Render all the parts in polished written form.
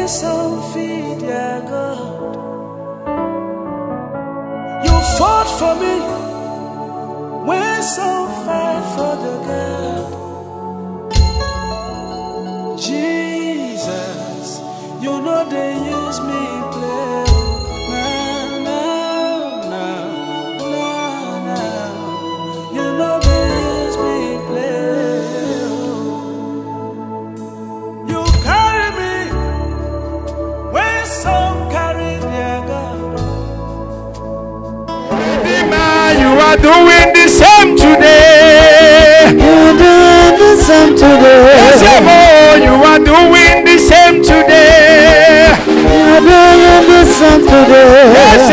when some feed their God. You fought for me when some fight for the God. Jesus, you know they use me play. You know they use me play. You carry me when some carry their God. You are doing the same today. You're doing the same today. Yes, you are doing the same today. You're doing the same today. Yes,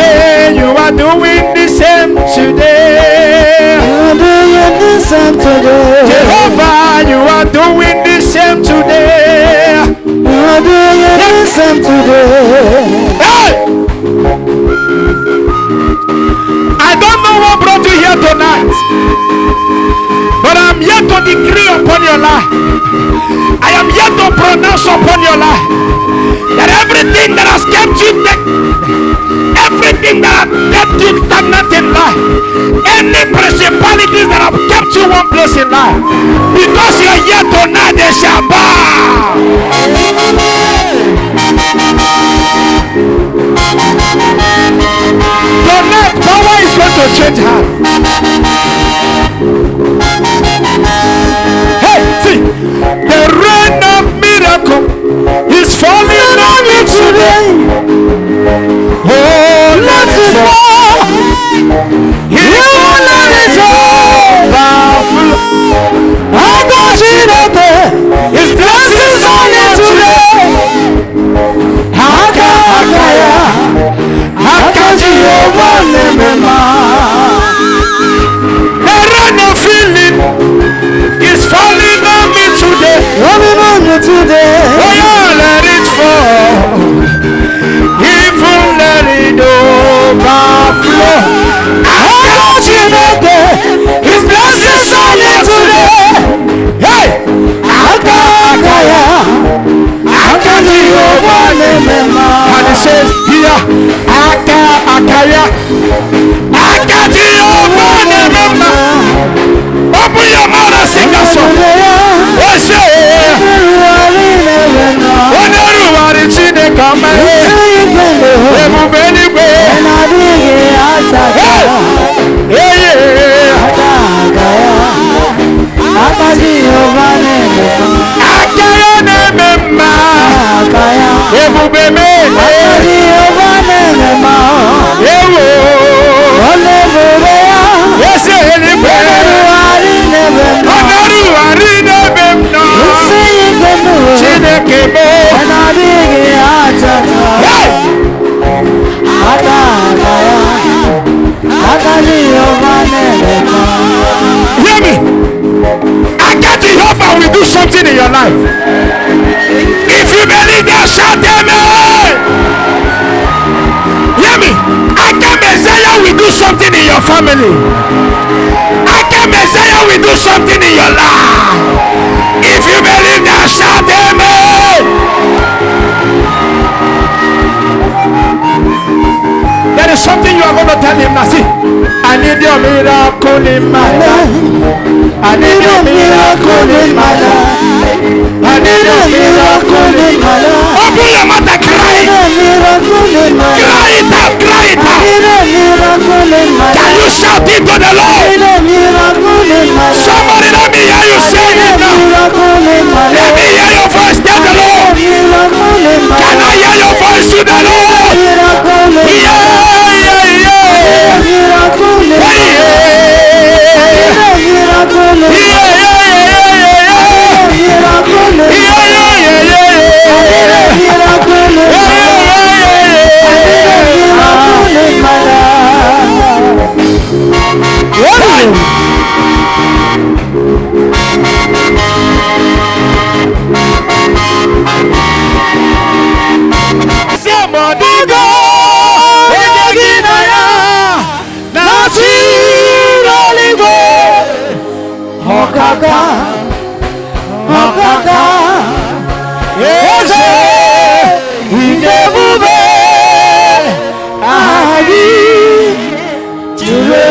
you are doing the same today. You're doing the same today. Jehovah, you are doing the same today. You're doing the same today. Hey! I don't know what brought you here tonight, but I'm here to decree upon your life. I am here to pronounce upon your life that everything that has kept you everything that has kept you stagnant in life, any principalities that have kept you one place in life, because you are here tonight, they shall bow. Tonight, power is going to change hands. Hey, see, the rain of miracle is falling on me today. Oh, let it fall. You let it fall. I got you there. His blessings on you today. Hakaya. The rain of feeling is falling on me today. Oh yeah, let it fall. Even let it overflow. I got you there. His blessings on you today. Hey, and it says here, Akaya. Open your mouth and sing that song. What's your hear me? I get to help and we do something in your life. If you believe that, shout amen. Hear me? I can Messiah will do something in your family. I can Messiah will do something in your life. If you believe that, shout amen. There is something you are going to tell him now. See, I need your miracle in my life. I need your miracle in my life. I need your miracle in my life. Open your mouth and cry. Cry it out, cry it out. Can you shout it to the Lord? Somebody let me hear you say it now. Let me hear your voice, tell the Lord. Can I hear your voice to the Lord? Yeah.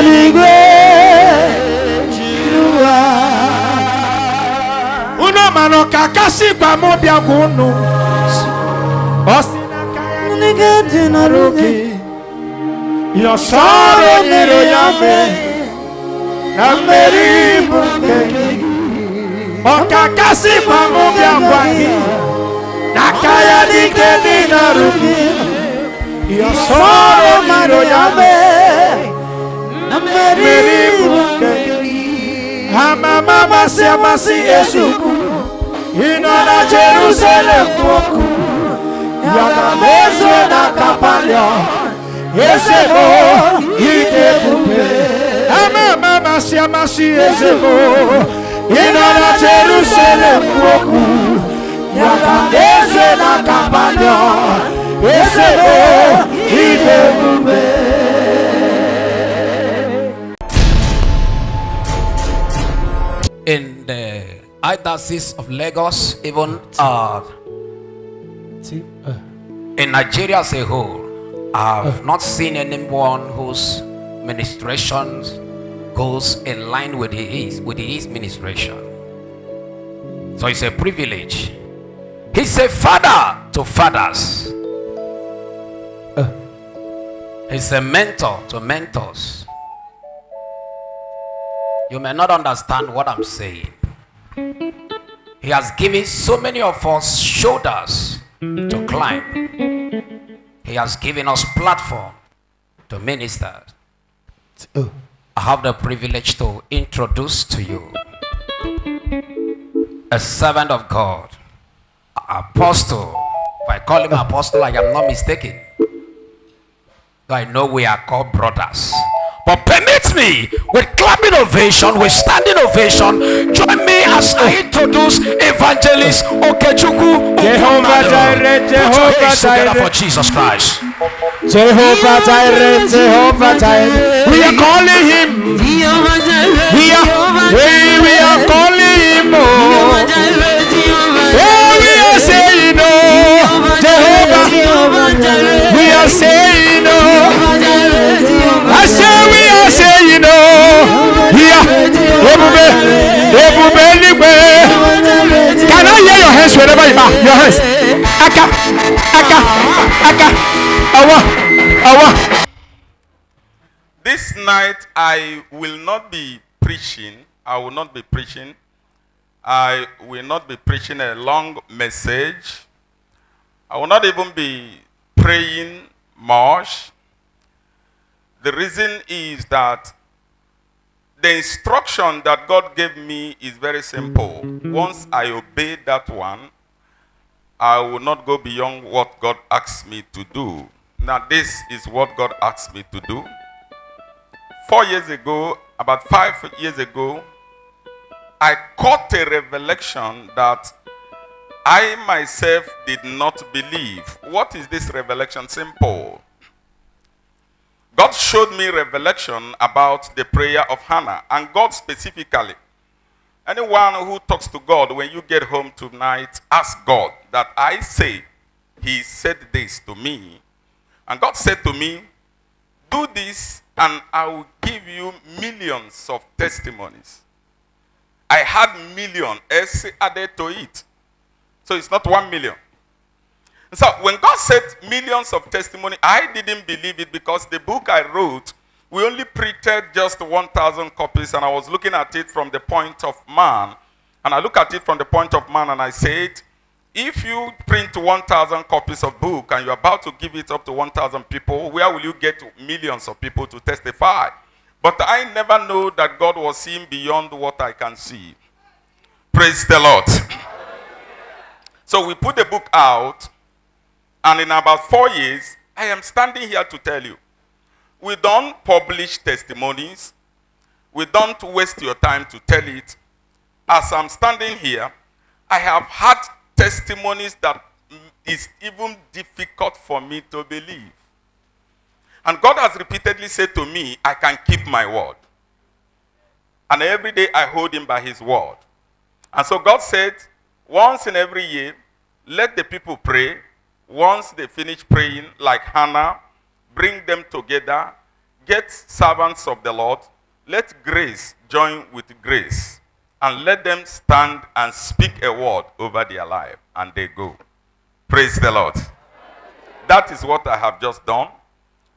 eluigwe jiwa. Uno mano kakasi kwa mobia gunu. Nige dinarugi. Your sorrow niro yame. Nameri bukeli. Okakasi kwa mobia gwangi. Nakaya nige dinarugi. Your sorrow niro yame. Nameri bukeli. Hama mama siama si Yesu. Inona Jerusalem poku. Yana mezo na kapalyo. Yesebo ite kupe. Ama mama siama si Yesebo. Inona Jerusalem poku. Yana mezo na kapalyo. Yesebo ite kupe. In the diocese of Lagos, even in Nigeria as a whole, I have not seen anyone whose ministrations goes in line with his ministration. So it's a privilege. He's a father to fathers. He's a mentor to mentors. You may not understand what I'm saying. He has given so many of us shoulders to climb. He has given us platform to minister. I have the privilege to introduce to you a servant of God, apostle. If I call him apostle, I am not mistaken. I know we are called brothers. But permit me, with clapping ovation, with standing ovation, join me as I introduce Evangelist Okechukwu. Jehovah Jireh, Jehovah Jireh, for Jesus Christ. Jehovah Jireh, Jehovah Jireh. We are calling him. We are calling him. We are saying no, Jehovah. We are saying no. I say we are saying no. Here, can I hear your hands wherever you are? Your hands. Aka, aka, aka. Awa. This night I will not be preaching. I will not be preaching. I will not be preaching a long message. I will not even be praying much. The reason is that the instruction that God gave me is very simple. Once I obey that one, I will not go beyond what God asked me to do. Now, this is what God asked me to do. 4 years ago, about 5 years ago, I caught a revelation that I myself did not believe. What is this revelation? Simple. God showed me revelation about the prayer of Hannah, and God specifically. Anyone who talks to God when you get home tonight, ask God that I say, He said this to me. And God said to me, do this and I will give you millions of testimonies. I had million S added to it. So it's not 1 million. So when God said millions of testimony, I didn't believe it because the book I wrote, we only printed just 1,000 copies, and I was looking at it from the point of man. And I look at it from the point of man and I said, if you print 1,000 copies of book and you're about to give it up to 1,000 people, where will you get millions of people to testify? But I never know that God was seeing beyond what I can see. Praise the Lord. So we put the book out, and in about 4 years, I am standing here to tell you, we don't publish testimonies. We don't waste your time to tell it. As I'm standing here, I have had testimonies that is even difficult for me to believe. And God has repeatedly said to me, I can keep my word. And every day I hold him by his word. And so God said, once in every year, let the people pray. Once they finish praying, like Hannah, bring them together, get servants of the Lord, let grace join with grace, and let them stand and speak a word over their life, and they go. Praise the Lord. That is what I have just done.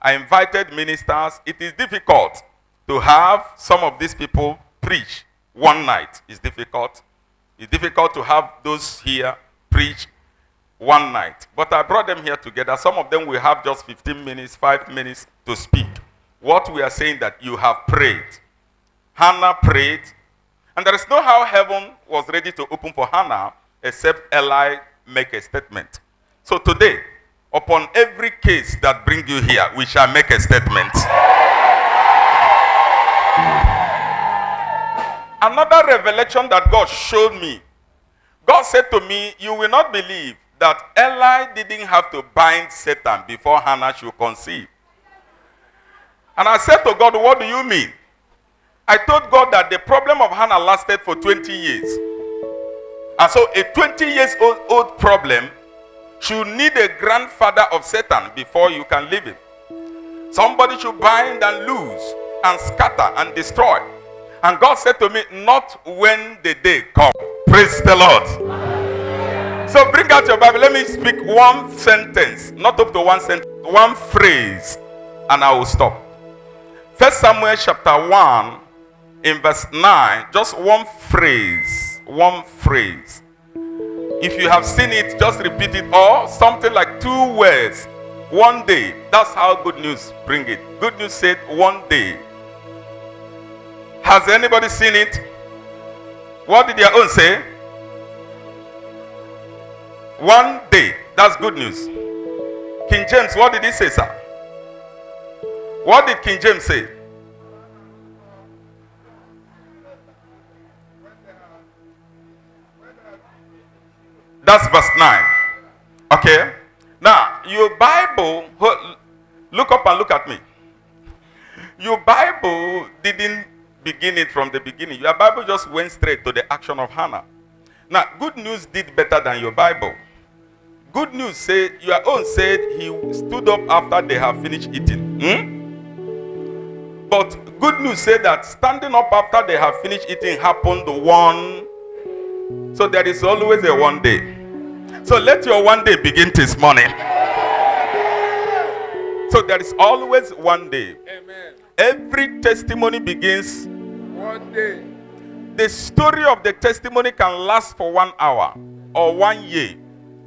I invited ministers. It is difficult to have some of these people preach one night. It's difficult. It's difficult to have those here preach one night. But I brought them here together. Some of them will have just 15 minutes, 5 minutes to speak. What we are saying that you have prayed. Hannah prayed. And there is no how heaven was ready to open for Hannah except Eli make a statement. So today, upon every case that brings you here, we shall make a statement. Another revelation that God showed me. God said to me, you will not believe that Eli didn't have to bind Satan before Hannah should conceive. And I said to God, what do you mean? I told God that the problem of Hannah lasted for 20 years. And so a 20 years old problem should need a grandfather of Satan before you can leave him. Somebody should bind and loose and scatter and destroy. And God said to me, not when the day comes. Praise the Lord. So bring out your Bible. Let me speak one sentence. Not up to one sentence. One phrase. And I will stop. 1 Samuel chapter 1 in verse 9. Just one phrase. One phrase. If you have seen it, just repeat it. Or something like 2 words. One day. That's how good news bring it. Good news said one day. Has anybody seen it? What did your own say? One day. That's good news. King James, what did he say, sir? What did King James say? That's verse 9. Okay. Now, your Bible, look up and look at me. Your Bible didn't begin it from the beginning. Your Bible just went straight to the action of Hannah. Now, good news did better than your Bible. Good news said, your own said he stood up after they have finished eating. But good news said that standing up after they have finished eating happened one. So there is always a one day. So let your one day begin this morning. So there is always one day. Amen. Every testimony begins One day. The story of the testimony can last for 1 hour or 1 year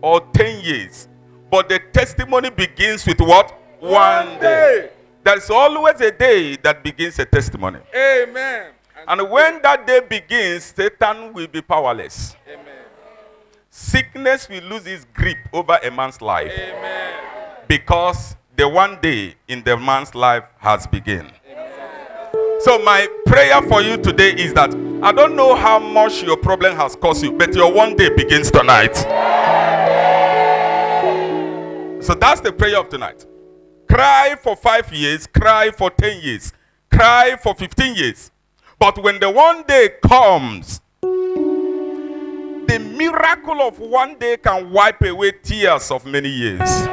or 10 years. But the testimony begins with what? One day. There's always a day that begins a testimony. Amen. And when that day begins, Satan will be powerless. Amen. Sickness will lose its grip over a man's life. Amen. Because the one day in the man's life has begun. So my prayer for you today is that I don't know how much your problem has cost you, but your one day begins tonight. So that's the prayer of tonight. Cry for 5 years, cry for 10 years, cry for 15 years. But when the one day comes, the miracle of one day can wipe away tears of many years.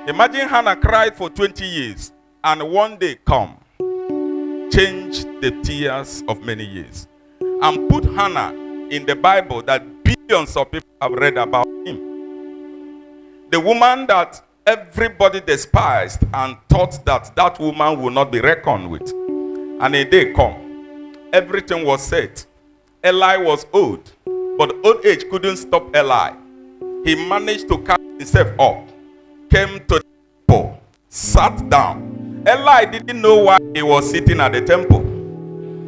Imagine Hannah cried for 20 years and one day come. Change the tears of many years. And put Hannah in the Bible that billions of people have read about him. The woman that everybody despised and thought that that woman would not be reckoned with. And a day come. Everything was set. Eli was old. But old age couldn't stop Eli. He managed to carry himself up. Came to the temple. Sat down. Eli didn't know why he was sitting at the temple.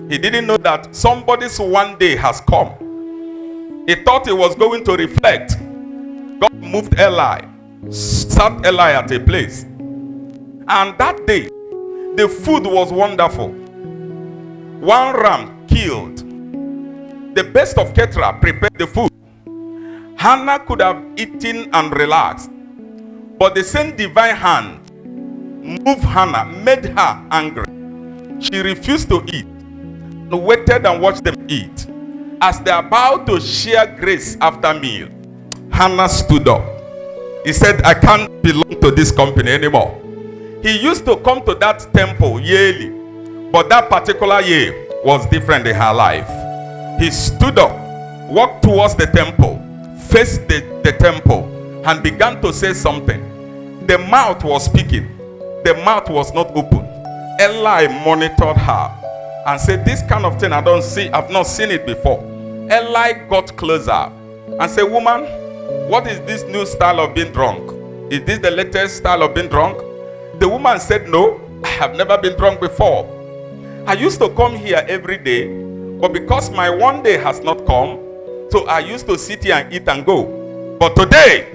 He didn't know that somebody's one day has come. He thought he was going to reflect. God moved Eli, sat Eli at a place. And that day, the food was wonderful. 1 ram killed. The best of Keturah prepared the food. Hannah could have eaten and relaxed. But the same divine hand moved Hannah, made her angry. She refused to eat. Waited and watched them eat. As they are about to share grace after meal, Hannah stood up. He said, I can't belong to this company anymore. He used to come to that temple yearly, but that particular year was different in her life. He stood up, walked towards the temple, faced the temple, and began to say something. The mouth was speaking. The mouth was not open. Eli monitored her and said, this kind of thing I've not seen it before. Eli got closer and said, woman, what is this new style of being drunk? Is this the latest style of being drunk? The woman said, no, I have never been drunk before. I used to come here every day, but because my one day has not come, so I used to sit here and eat and go. But today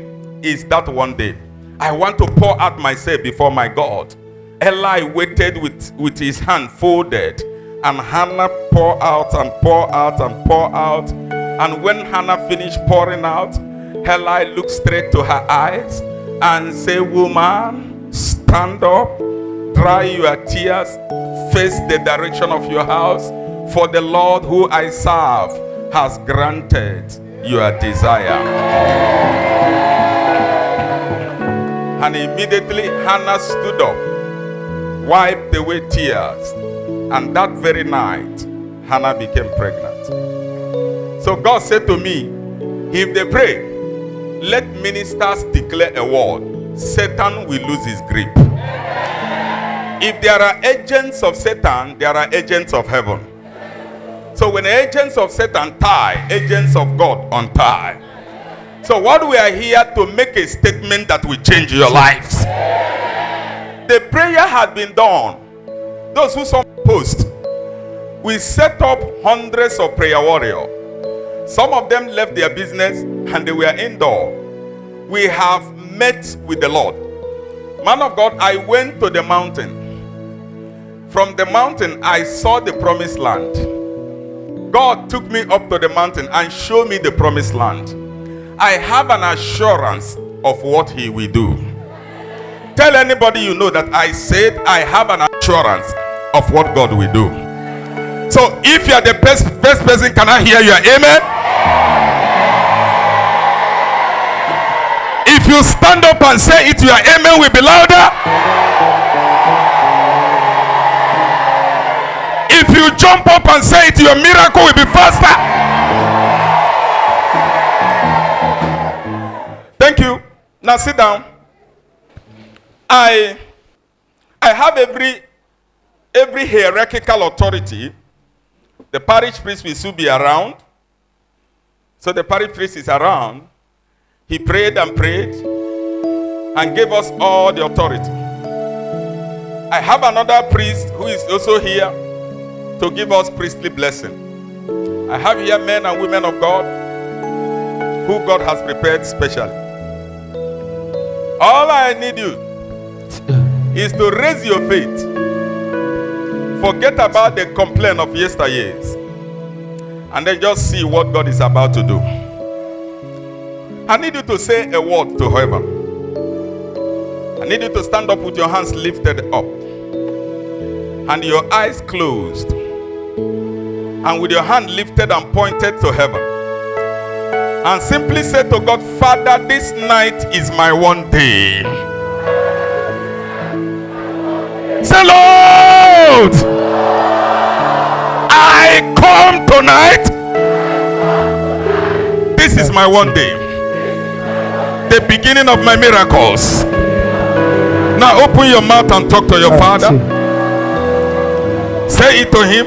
is that one day. I want to pour out myself before my God. Eli waited with his hand folded, and Hannah poured out and poured out and poured out. And when Hannah finished pouring out, Eli looked straight to her eyes and said, woman, stand up, dry your tears, face the direction of your house, for the Lord who I serve has granted your desire. And immediately Hannah stood up, wiped away tears, and that very night Hannah became pregnant. So God said to me, if they pray, let ministers declare a word, Satan will lose his grip. If there are agents of Satan, there are agents of heaven. So when agents of Satan tie, agents of God untie. So what we are here to make a statement that will change your lives. The prayer had been done. Those who saw post, we set up hundreds of prayer warriors. Some of them left their business and they were indoor. We have met with the Lord. Man of God, I went to the mountain. From the mountain, I saw the promised land. God took me up to the mountain and showed me the promised land. I have an assurance of what he will do. Tell anybody you know that I said I have an assurance of what God will do. So if you are the best person, can I hear your amen? If you stand up and say it, your amen will be louder. If you jump up and say it, your miracle will be faster. Thank you. Now sit down. I have every hierarchical authority. The parish priest will soon be around. So the parish priest is around. He prayed and prayed and gave us all the authority. I have another priest who is also here to give us priestly blessing. I have here men and women of God who God has prepared specially. All I need you is to raise your faith. Forget about the complaint of yesteryears. And then just see what God is about to do. I need you to say a word to heaven. I need you to stand up with your hands lifted up and your eyes closed, and with your hand lifted and pointed to heaven, and simply say to God, Father, this night is my one day. Say, Lord, I come tonight. This is my one day, the beginning of my miracles. Now open your mouth and talk to your Father. Say it to him.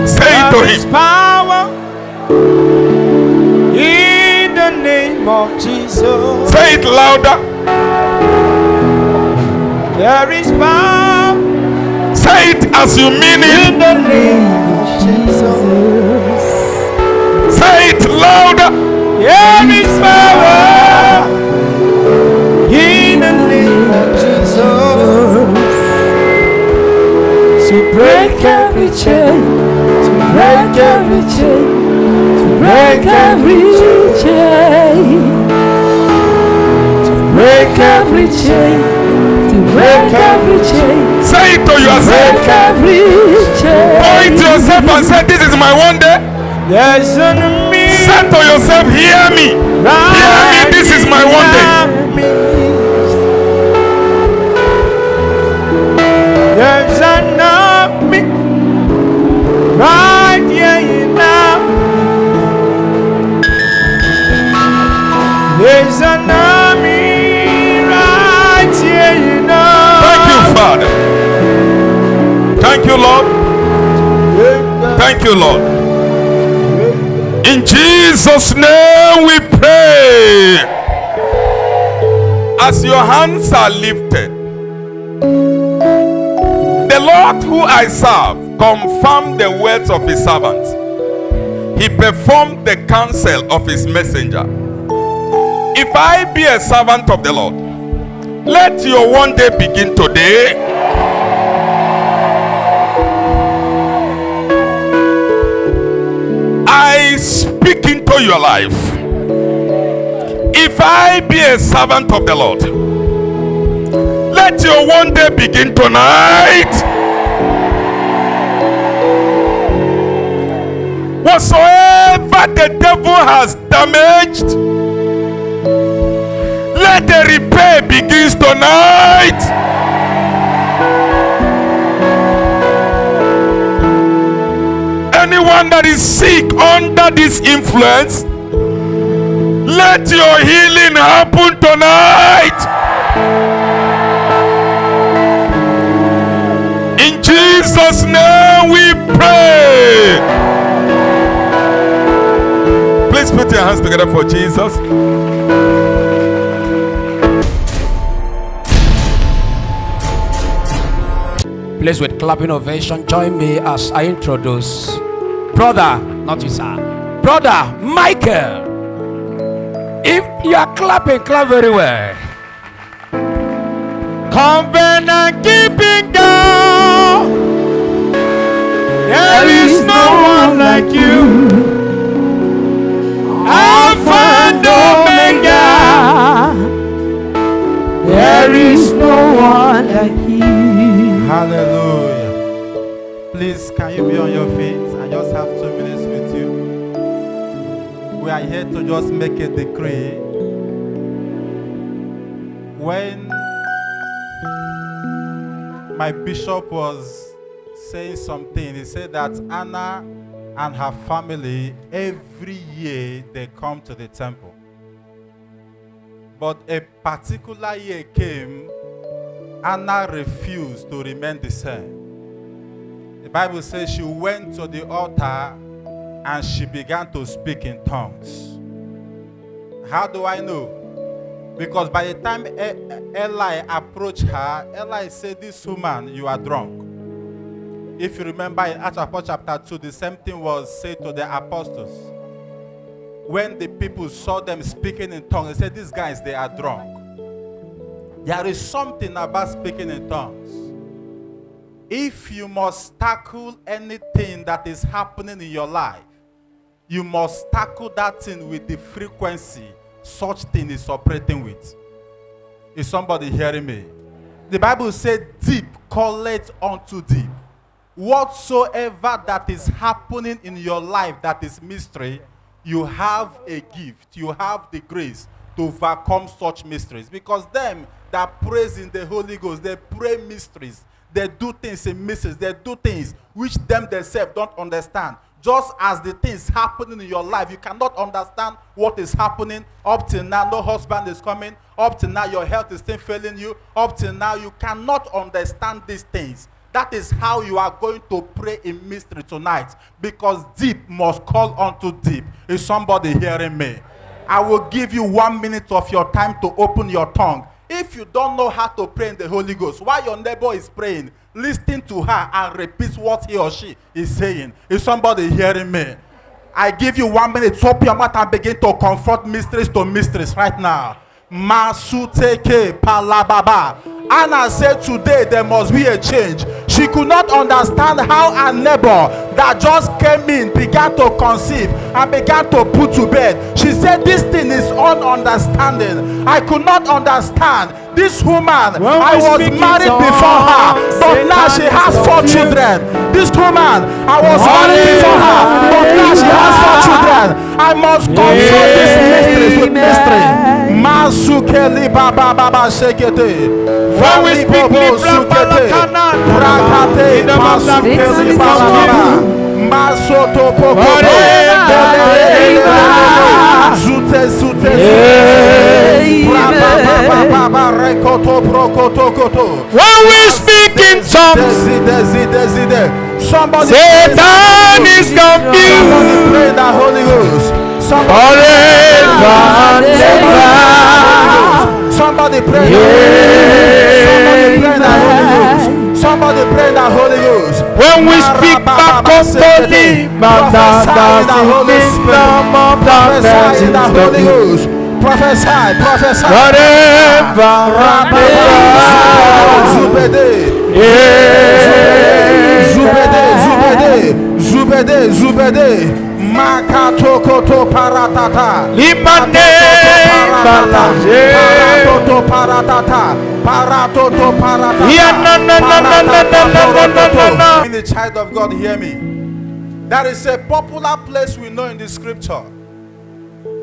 Say it to him. Power in the name of Jesus. Say it louder. There is power. Say it as you mean it. In the name of Jesus. Say it louder. There is power in the name of Jesus. To break every chain, to break every chain, to break every chain, to break every chain, to break every chain. Say it to yourself. Break every chain. Point to yourself and say, this is my one day. There's an enemy. Say to yourself, hear me. Hear me, this is my one day. Thank you, Lord. In Jesus' name we pray. As your hands are lifted, the Lord who I serve confirmed the words of his servant. He performed the counsel of his messenger. If I be a servant of the Lord, let your one day begin today. I speak into your life. If I be a servant of the Lord, let your one day begin tonight. Whatsoever the devil has damaged, let the repair begins tonight. Anyone that is sick under this influence, let your healing happen tonight. In Jesus' name we pray. Please put your hands together for Jesus. Please, with clapping ovation, join me as I introduce brother, not you, sir, brother Michael. If you are clapping, clap very well. Covenant keeping God, there is no one like you. Alpha and Omega, there is no one like you. Hallelujah. Please, can you be on your feet? I just have 2 minutes with you. We are here to just make a decree. When my bishop was saying something, he said that Anna and her family, every year they come to the temple. But a particular year came, Anna refused to remain the same. The Bible says she went to the altar and she began to speak in tongues. How do I know? Because by the time Eli approached her, Eli said, "This woman, you are drunk." If you remember in Acts chapter 2, the same thing was said to the apostles. When the people saw them speaking in tongues, they said, "These guys, they are drunk." There is something about speaking in tongues. If you must tackle anything that is happening in your life, you must tackle that thing with the frequency such thing is operating with. Is somebody hearing me? The Bible said, "Deep calleth unto deep." Whatsoever that is happening in your life that is mystery, you have a gift, you have the grace to overcome such mysteries. Because them that praise in the Holy Ghost, they pray mysteries. They do things in mysteries. They do things which them themselves don't understand. Just as the things happening in your life, you cannot understand what is happening. Up till now, no husband is coming. Up till now, your health is still failing you. Up till now, you cannot understand these things. That is how you are going to pray in mystery tonight. Because deep must call unto deep. Is somebody hearing me? I will give you 1 minute of your time to open your tongue. If you don't know how to pray in the Holy Ghost, while your neighbor is praying, listen to her and repeat what he or she is saying. Is somebody hearing me? I give you 1 minute to open your mouth and begin to confront mysteries to mysteries right now. Masuteke palababa. Anna said today there must be a change. She could not understand how a neighbor that just came in began to conceive and began to put to bed. She said this thing is ununderstanding. I could not understand. This woman, I was married before her, but now she has 4 children. This woman, I was married before her, but now she has 4 children. I must confront this mystery with mystery. Masukeli baba baba shekete. When we speak sukete. Brakate masukeli baba baba. Masoto pokoto. Zute zute when we speak in tongues, Somebody Satan is confused. Somebody pray in the Holy Ghost. Somebody pray in the Holy Ghost. Somebody pray in the Holy Ghost. When we speak back on holy, prophesy in the Holy Spirit. Prophesy in the Holy Ghost. Prophesy. Zubede. Makatokoto paratata. Paratoto paratata. In the child of God, hear me. That is a popular place we know in the scripture.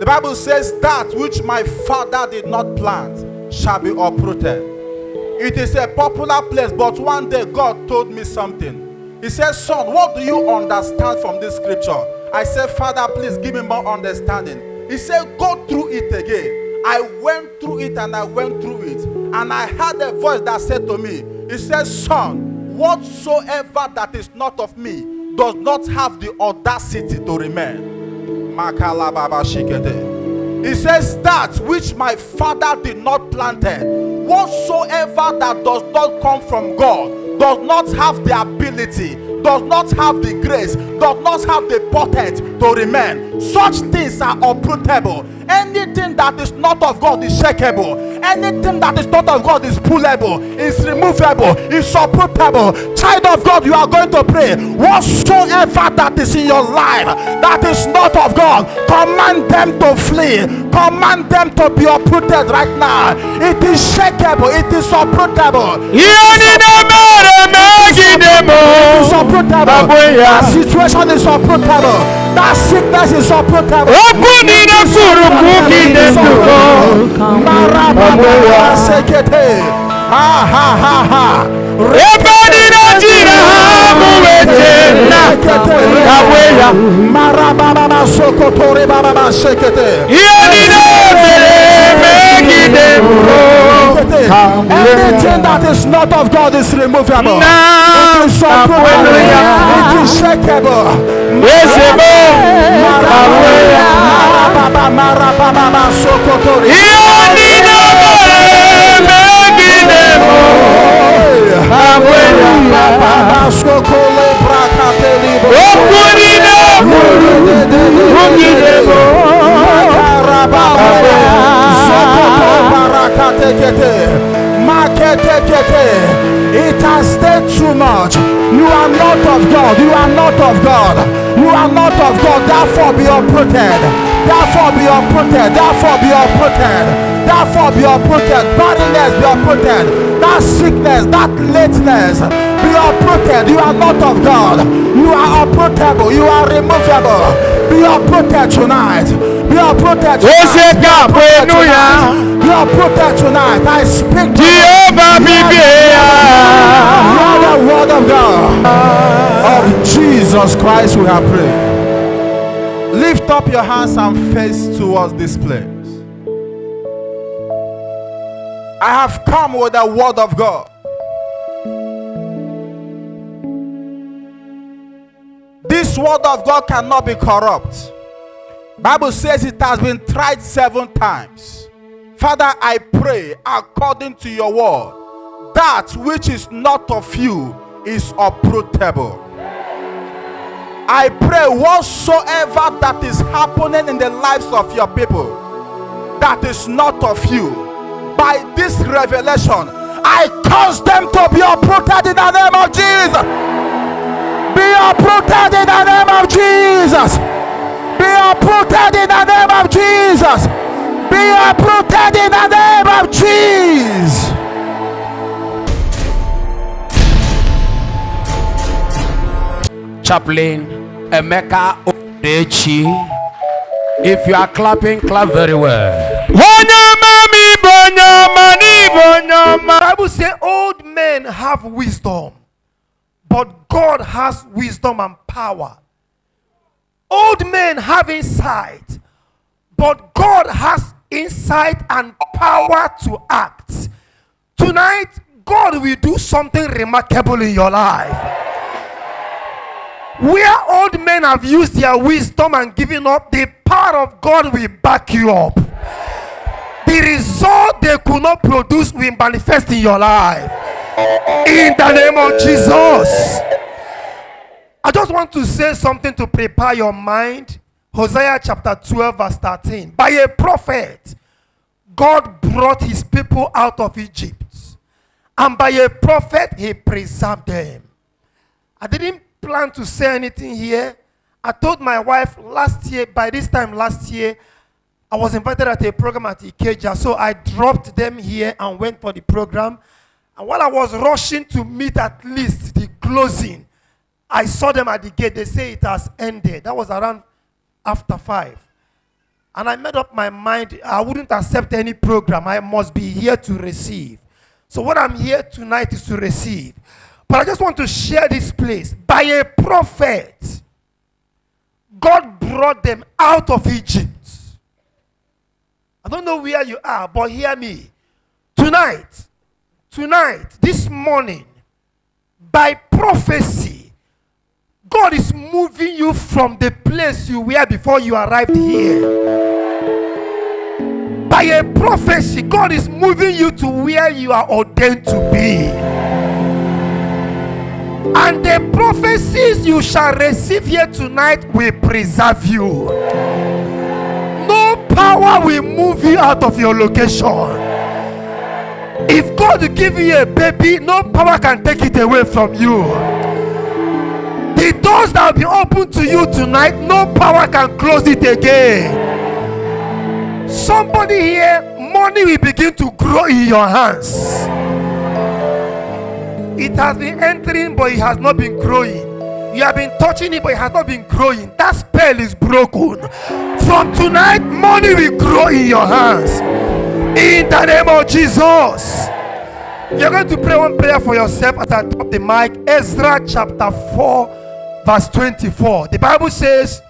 The Bible says that which my father did not plant shall be uprooted. It is a popular place, but one day God told me something. He said, son, what do you understand from this scripture? I said, Father, please give me more understanding. He said, go through it again. I went through it and I went through it. And I heard a voice that said to me, he said, son, whatsoever that is not of me does not have the audacity to remain. He says, that which my father did not plant, whatsoever that does not come from God, does not have the ability, does not have the grace, does not have the potent to remain. Such things are uprootable. Anything that is not of God is shakeable. Anything that is not of God is pullable, is removable, is uprootable. Child of God, you are going to pray. Whatsoever that is in your life that is not of God, command them to flee. Command them to be uprooted right now. It is shakeable. It is uprootable. That situation is uprootable. That sickness is uprootable. Anything that is not of God is removable. It is uprootable. It is shakeable. It has stayed too much. You are not of God. You are not of God. You are not of God. Therefore be uprooted. Therefore be uprooted. Therefore be uprooted. Therefore be uprooted. Barrenness be uprooted. That sickness, that lateness be uprooted. You are not of God. You are uprootable. You are removable. Be uprooted tonight. Be uprooted tonight. Be uprooted tonight. I speak to you. The word of God. Of Jesus Christ we have prayed. Lift up your hands and face towards this place. I have come with the word of God. This word of God cannot be corrupt. Bible says it has been tried 7 times. Father, I pray according to your word, that which is not of you is uprootable. I pray whatsoever that is happening in the lives of your people that is not of you, by this revelation, I cause them to be uprooted in the name of Jesus. Be uprooted in the name of Jesus. Be uprooted in the name of Jesus. Be uprooted in the name of Jesus. Chaplain Emeka Odechi, if you are clapping, clap very well. Bible says old men have wisdom, but God has wisdom and power. Old men have insight, but God has insight and power to act. Tonight, God will do something remarkable in your life. Where old men have used their wisdom and given up, the power of God will back you up. The result they could not produce will manifest in your life. In the name of Jesus. I just want to say something to prepare your mind. Hosea chapter 12 verse 13. By a prophet, God brought his people out of Egypt. And by a prophet, he preserved them. I didn't plan to say anything here. I told my wife last year, by this time last year, I was invited at a program at Ikeja. So I dropped them here and went for the program. And while I was rushing to meet at least the closing, I saw them at the gate. They say it has ended. That was around after 5. And I made up my mind I wouldn't accept any program. I must be here to receive. So what I'm here tonight is to receive. But I just want to share this place. By a prophet, God brought them out of Egypt. I don't know where you are, but hear me. Tonight, this morning, by prophecy, God is moving you from the place you were before you arrived here. By a prophecy, God is moving you to where you are ordained to be. And the prophecies you shall receive here tonight will preserve you. No power will move you out of your location. If God will give you a baby, no power can take it away from you. The doors that will be open to you tonight, no power can close it again. Somebody here, money will begin to grow in your hands. It has been entering, but it has not been growing. You have been touching it, but it has not been growing. That spell is broken. From tonight, money will grow in your hands. In the name of Jesus. You're going to pray one prayer for yourself as I drop the mic. Ezra chapter 4 verse 24. The Bible says,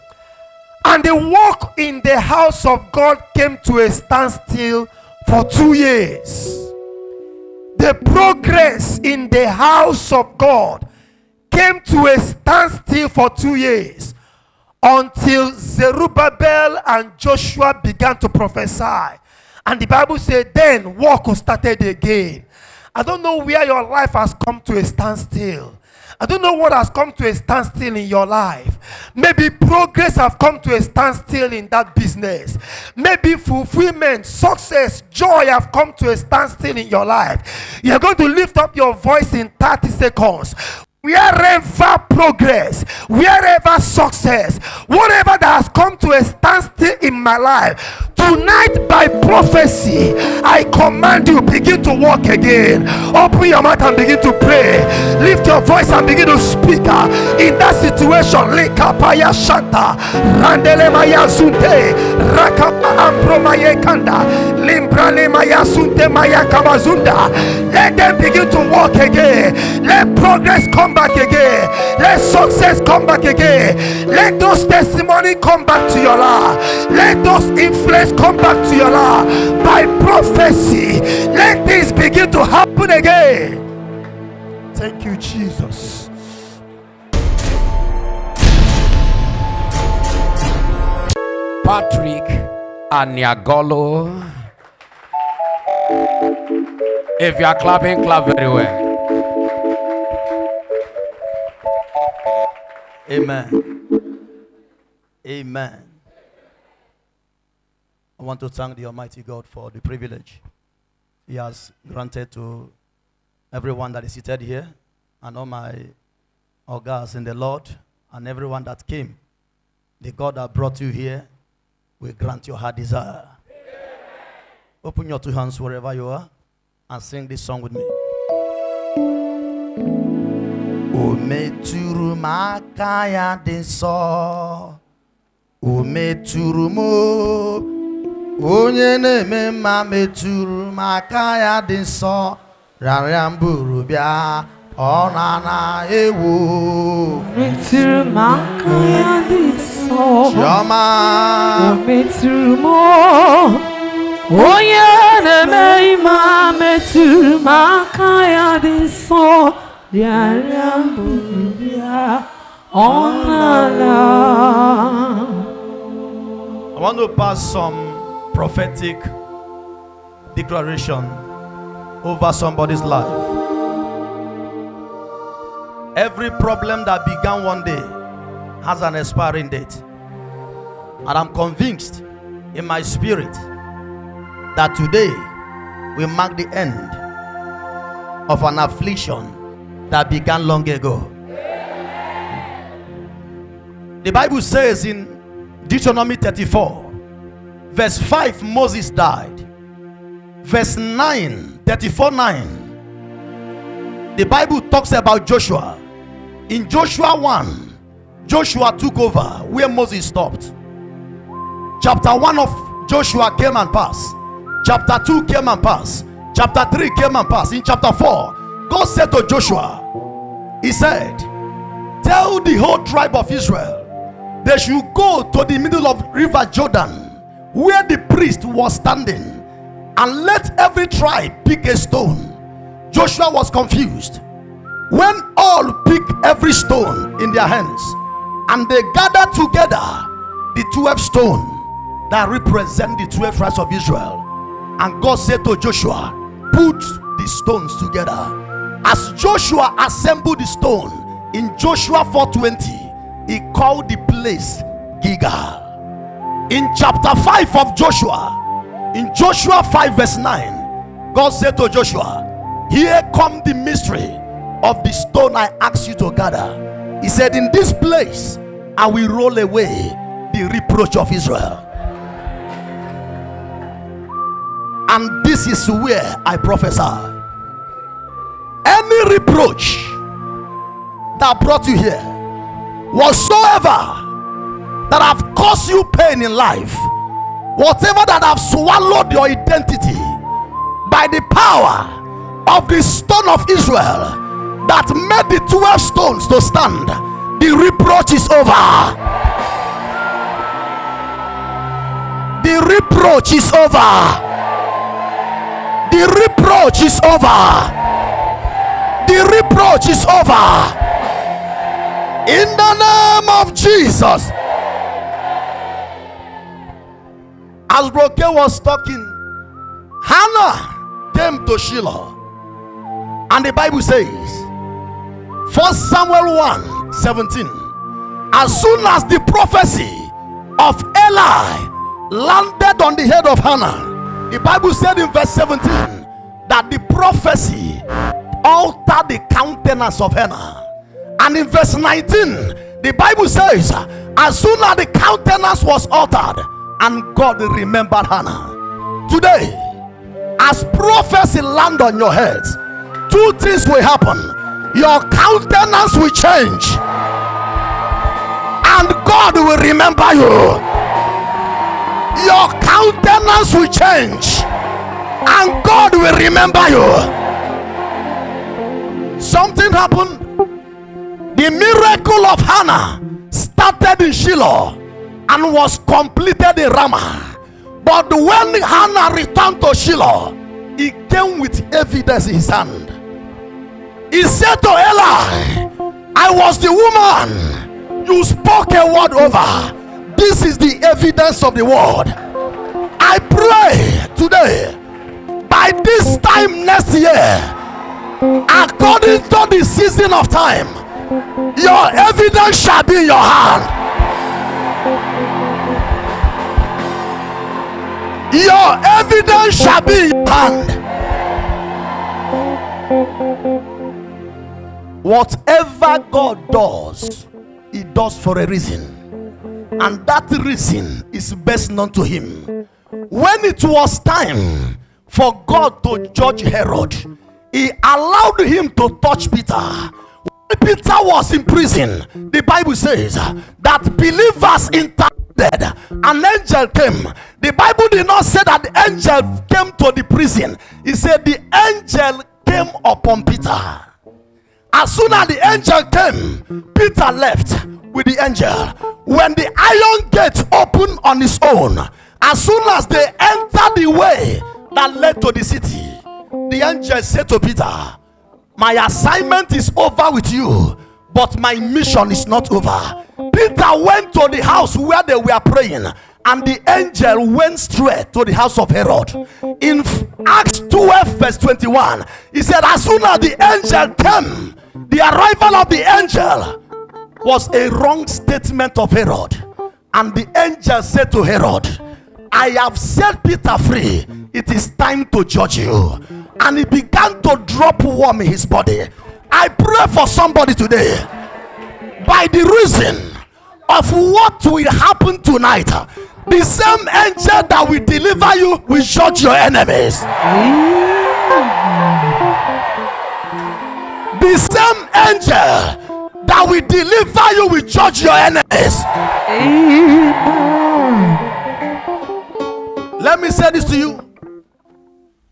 and the work in the house of God came to a standstill for 2 years. The progress in the house of God came to a standstill for 2 years until Zerubbabel and Joshua began to prophesy. And the Bible said then work started again. I don't know where your life has come to a standstill. I don't know what has come to a standstill in your life. Maybe progress have come to a standstill in that business. Maybe fulfillment, success, joy have come to a standstill in your life. You're going to lift up your voice in 30 seconds. Wherever progress, wherever success, whatever that has come to a standstill in my life, tonight by prophecy, I command you, begin to walk again. Open your mouth and begin to pray. Lift your voice and begin to speak. In that situation, Lekapaya Shanta, Randele Maya Sunte, Rakapa Ambro Maya Kanda, Limbrale Maya Sunte Maya Kamazunda. Let them begin to walk again. Let progress come back again. Let success come back again. Let those testimonies come back to your life. Let those influence come back to your life. By prophecy, let this begin to happen again. Thank you, Jesus. Patrick Anyagolo. If you are clapping, clap very well. Amen. Amen. I want to thank the Almighty God for the privilege He has granted to everyone that is seated here and all my organs in the Lord and everyone that came. The God that brought you here will grant your heart desire. Open your two hands wherever you are and sing this song with me. O meturu makaya deso, o meturu mo, onye neme ma meturu makaya deso, rariamburu bia, onana ewo. Meturu makaya deso, Chama, o meturu mo, onye neme ma meturu makaya deso. Diaramburia I want to pass some prophetic declaration over somebody's life. Every problem that began one day has an expiring date. And I'm convinced in my spirit that today we mark the end of an affliction that began long ago. The Bible says in Deuteronomy 34, verse 5, Moses died. Verse 9, 34:9, the Bible talks about Joshua. In Joshua 1, Joshua took over where Moses stopped. Chapter 1 of Joshua came and passed. Chapter 2 came and passed. Chapter 3 came and passed. In chapter 4, God said to Joshua, he said, tell the whole tribe of Israel they should go to the middle of river Jordan where the priest was standing, and let every tribe pick a stone. Joshua was confused. When all picked every stone in their hands, and they gathered together the 12 stones that represent the 12 tribes of Israel, and God said to Joshua, put the stones together. As Joshua assembled the stone in Joshua 4:20, he called the place Gilgal. In chapter 5 of Joshua, in Joshua 5 verse 9, God said to Joshua, here come the mystery of the stone I asked you to gather. He said, in this place I will roll away the reproach of Israel. And this is where I prophesy. Any reproach that brought you here, whatsoever that have caused you pain in life, whatever that have swallowed your identity, by the power of the stone of Israel that made the 12 stones to stand, the reproach is over. The reproach is over. The reproach is over. The reproach is over. In the name of Jesus. As Broke was talking, Hannah came to Shiloh, and the Bible says, 1 Samuel 1:17, as soon as the prophecy of Eli landed on the head of Hannah, the Bible said in verse 17 that the prophecy altered the countenance of Hannah. And in verse 19, the Bible says, as soon as the countenance was altered, and God remembered Hannah. Today, as prophecy land on your head, two things will happen. Your countenance will change, and God will remember you. Your countenance will change, and God will remember you. Something happened. The miracle of Hannah started in Shiloh and was completed in Ramah. But when Hannah returned to Shiloh, he came with evidence in his hand. He said to Eli, I was the woman you spoke a word over. This is the evidence of the word. I pray today, by this time next year, according to the season of time, your evidence shall be in your hand. Your evidence shall be in your hand. Whatever God does, he does for a reason, and that reason is best known to him. When it was time for God to judge Herod, he allowed him to touch Peter. When Peter was in prison, the Bible says that believers interceded. An angel came. The Bible did not say that the angel came to the prison. It said the angel came upon Peter. As soon as the angel came, Peter left with the angel. When the iron gate opened on its own, as soon as they entered the way that led to the city, the angel said to Peter, my assignment is over with you, but my mission is not over. Peter went to the house where they were praying, and the angel went straight to the house of Herod. In Acts 12 verse 21, he said, as soon as the angel came, the arrival of the angel was a wrong statement of Herod. And the angel said to Herod, I have set Peter free. It is time to judge you. And he began to drop worm in his body. I pray for somebody today, by the reason of what will happen tonight, the same angel that will deliver you will judge your enemies. The same angel that will deliver you will judge your enemies. Let me say this to you.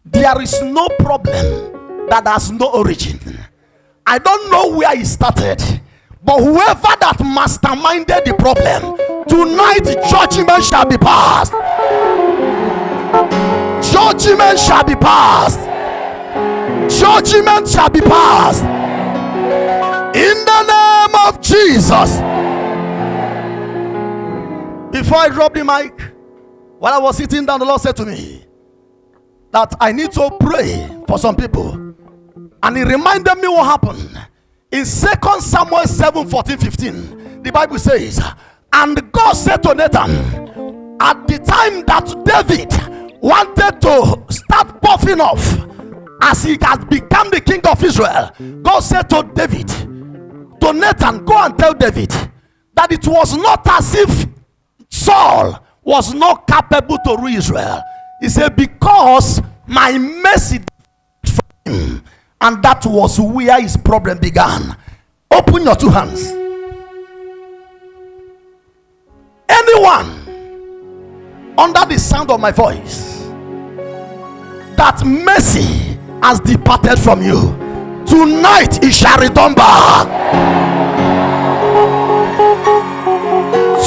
There is no problem that has no origin. I don't know where it started, but whoever that masterminded the problem, tonight judgment shall be passed. Judgment shall be passed. Judgment shall be passed. In the name of Jesus. Before I drop the mic, while I was sitting down, the Lord said to me that I need to pray for some people. And he reminded me what happened. In 2 Samuel 7:14-15, the Bible says, and God said to Nathan, at the time that David wanted to start puffing off as he had become the king of Israel, God said to David, to Nathan, go and tell David that it was not as if Saul was not capable to rule Israel. He said, because my mercy for him. And that was where his problem began. Open your two hands. Anyone under the sound of my voice that mercy has departed from you, tonight it shall return back.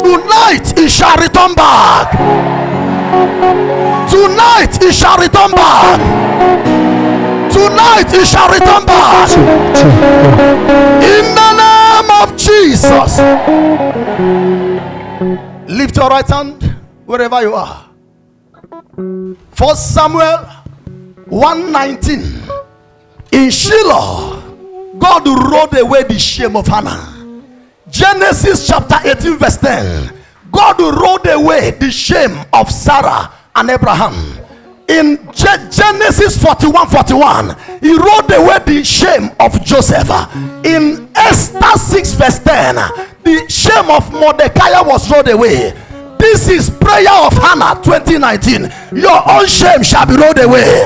Tonight it shall return back. Tonight it shall return back. Tonight it shall return back. In the name of Jesus. Lift your right hand wherever you are. 1 Samuel 1:19. In Shiloh, God rolled away the shame of Hannah. Genesis chapter 18 verse 10. God rolled away the shame of Sarah and Abraham. In Genesis 41:41, he rolled away the shame of Joseph. In Esther 6 verse 10, the shame of Mordecai was rolled away. This is prayer of Hannah 2019. Your own shame shall be rolled away.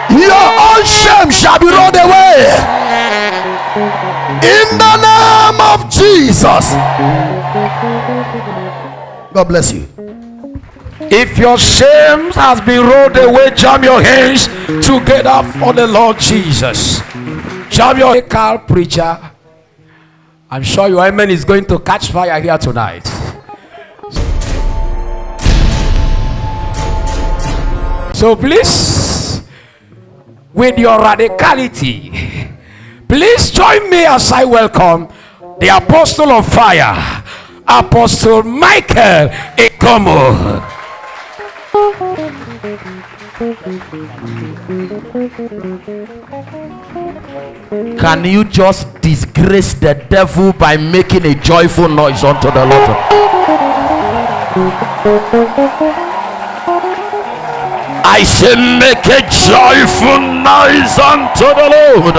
Your own shame shall be rolled away. In the name of Jesus. God bless you. If your shame has been rolled away, jam your hands together for the Lord Jesus. Jam your car, preacher. I'm sure your amen is going to catch fire here tonight. So please, with your radicality, please join me as I welcome the Apostle of Fire, Apostle Michael Ekomo. Can you just disgrace the devil by making a joyful noise unto the Lord? I say, make a joyful noise unto the Lord.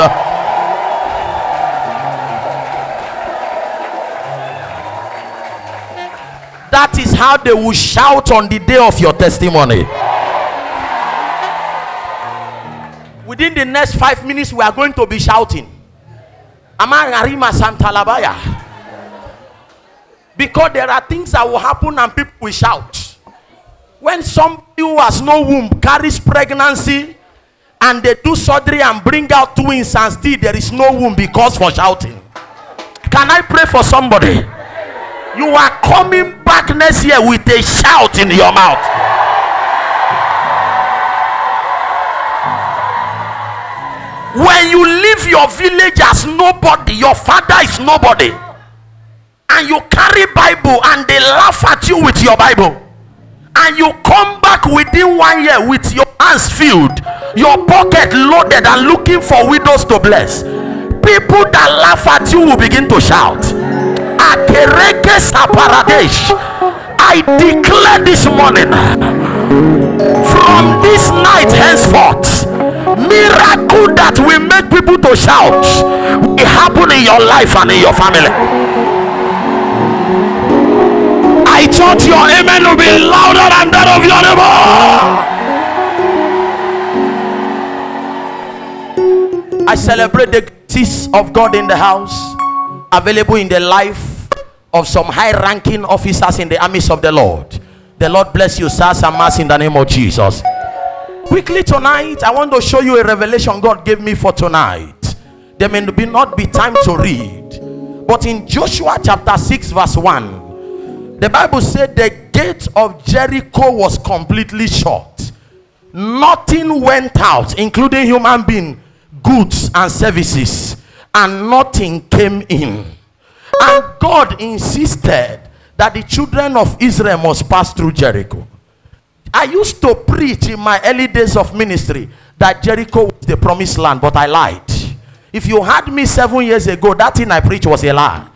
That is how they will shout on the day of your testimony. Within the next 5 minutes, we are going to be shouting. Because there are things that will happen and people will shout. When somebody who has no womb carries pregnancy and they do surgery and bring out twins and still there is no womb because for shouting. Can I pray for somebody? You are coming back next year with a shout in your mouth. When When you leave your village as nobody, your father is nobody, and you carry Bible and they laugh at you with your Bible, and you come back within 1 year with your hands filled, your pocket loaded, and looking for widows to bless, people that laugh at you will begin to shout. I declare this morning, from this night henceforth, miracle that will make people to shout will happen in your life and in your family. I thought your amen will be louder than that of your neighbor. I celebrate the grace of God in the house, available in the life of some high-ranking officers in the armies of the Lord. The Lord bless you, sirs and mass, in the name of Jesus. Quickly tonight, I want to show you a revelation God gave me for tonight. There may not be time to read, but in Joshua chapter 6 verse 1, the Bible said the gate of Jericho was completely shut. Nothing went out, including human being, goods and services, and nothing came in. And God insisted that the children of Israel must pass through Jericho. I used to preach in my early days of ministry that Jericho was the promised land, but I lied. If you had me 7 years ago, that thing I preached was a lie.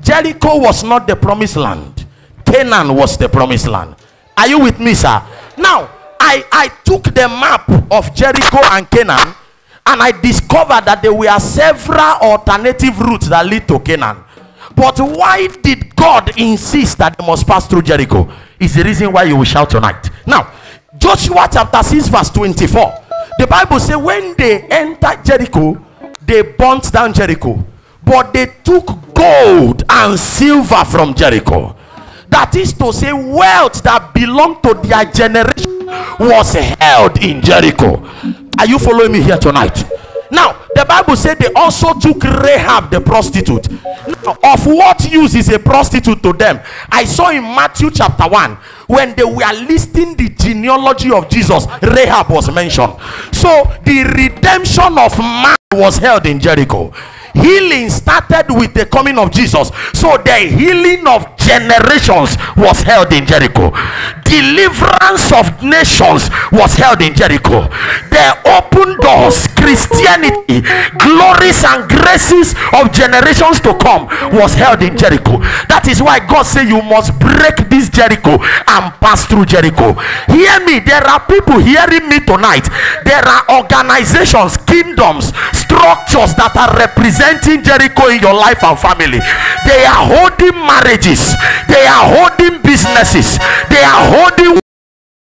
Jericho was not the promised land. Canaan was the promised land. Are you with me, sir? Now, I took the map of Jericho and Canaan, and I discovered that there were several alternative routes that lead to Canaan. But why did God insist that they must pass through Jericho? Is the reason why you will shout tonight. Now, Joshua chapter 6 verse 24. The Bible says when they entered Jericho, they burnt down Jericho, but they took gold and silver from Jericho. That is to say, wealth that belonged to their generation was held in Jericho. Are you following me here tonight? Now, the Bible said they also took Rahab the prostitute. Now, of what use is a prostitute to them? I saw in Matthew chapter 1, when they were listing the genealogy of Jesus, Rahab was mentioned. So, the redemption of man was held in Jericho. Healing started with the coming of Jesus. So the healing of generations was held in Jericho. Deliverance of nations was held in Jericho. The open doors, Christianity, glories and graces of generations to come was held in Jericho. That is why God said you must break this Jericho and pass through Jericho. Hear me, there are people hearing me tonight. There are organizations, kingdoms, structures that are representing Jericho in your life and family. They are holding marriages, they are holding businesses, they are holding